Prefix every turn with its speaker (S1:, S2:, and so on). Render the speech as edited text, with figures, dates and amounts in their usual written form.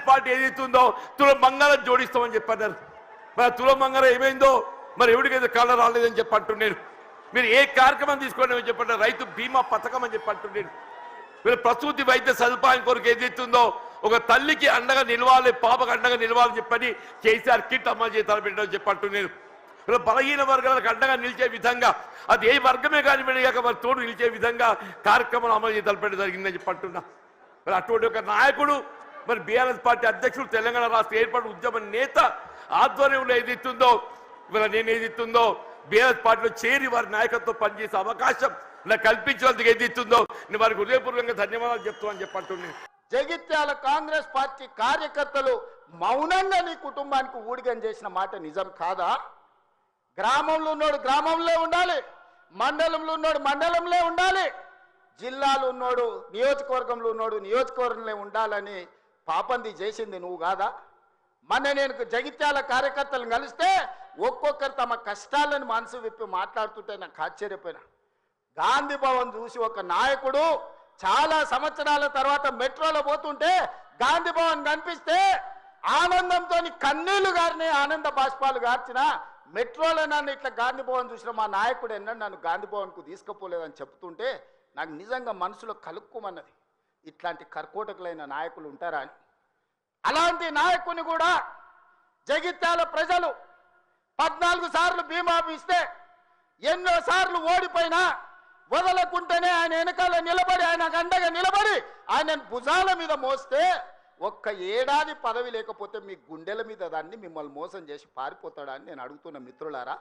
S1: BRS party ఏదైతుందో తుల మంగళం జోడిస్తామని చెప్పన్నారు. మరి తుల మంగళం ఏమైందో మరి ఎవరికైతే కాళ్ళ రాలేదని చెప్పి అంటున్నారు. మీరు ఏ కార్యక్రమం తీసుకోండి అని చెప్పండి, రైతు బీమా పథకం అని చెప్పి అంటున్నారు. మీరు ప్రసూతి వైద్య సదుపాయం కొరకు ఏదైతుందో ఒక తల్లికి అండగా నిలవాలి, పాపకు అండగా నిలవాలని చెప్పని కేసీఆర్ కిట్ అమలు చేసి తలపెట్టని చెప్పి అంటున్నారు. బలహీన వర్గాలకు అండగా నిలిచే విధంగా అది ఏ వర్గమే కానివ్వండి కాక మరి తోడు నిలిచే విధంగా కార్యక్రమాలు అమలు చేసి తలపెట్టడం జరిగిందని చెప్పి అంటున్నా. మరి అటువంటి ఒక నాయకుడు మరి బీఆర్ఎస్ పార్టీ అధ్యక్షుడు, తెలంగాణ రాష్ట్ర ఏర్పాటు ఉద్యమ నేత ఆధ్వర్యంలో ఏదైతుందో ఇవాళ నేను ఏదైతుందో బీఆర్ఎస్ పార్టీలో చేరి వారి నాయకత్వం పనిచేసే అవకాశం నాకు కల్పించినందుకు ఏదైతుందో నేను వారికి హృదయపూర్వకంగా ధన్యవాదాలు చెప్తామని చెప్పి అంటున్నాను.
S2: జగిత్యాల కాంగ్రెస్ పార్టీ కార్యకర్తలు మౌనంగా నీ కుటుంబానికి ఊడిగం చేసిన మాట నిజం కాదా? గ్రామంలో ఉన్నోడు గ్రామంలో ఉండాలి, మండలంలో ఉన్నోడు మండలంలో ఉండాలి, జిల్లాలో ఉన్నోడు నియోజకవర్గంలో ఉన్నోడు నియోజకవర్గంలో ఉండాలని పాపంది చేసింది నువ్వు కాదా? మొన్న నేను జగిత్యాల కార్యకర్తలను కలిస్తే ఒక్కొక్కరు తమ కష్టాలను మనసు విప్పి మాట్లాడుతుంటే నాకు ఆశ్చర్యపోయినా. గాంధీ భవన్ చూసి ఒక నాయకుడు చాలా సంవత్సరాల తర్వాత మెట్రోలో పోతుంటే గాంధీ భవన్ కనిపిస్తే ఆనందంతో కన్నీళ్లు గారిని ఆనంద బాష్పాలు గార్చిన మెట్రోలో నన్ను ఇట్లా గాంధీ భవన్ చూసిన మా నాయకుడు ఎన్నడూ నన్ను గాంధీ భవన్కు తీసుకుపోలేదని చెప్తుంటే నాకు నిజంగా మనసులో కలుక్కుమన్నది. ఇట్లాంటి కర్కోటకులైన నాయకులు ఉంటారా అని. అలాంటి నాయకుని కూడా జగిత్యాల ప్రజలు 14 సార్లు బీమా ఇస్తే ఎన్నో సార్లు ఓడిపోయినా వదలకుంటేనే ఆయన వెనకాల నిలబడి ఆయన అండగా నిలబడి ఆయన భుజాల మీద మోస్తే ఒక్క ఏడాది పదవి లేకపోతే మీ గుండెల మీద దాన్ని మిమ్మల్ని మోసం చేసి పారిపోతాడా అని నేను అడుగుతున్న మిత్రులారా.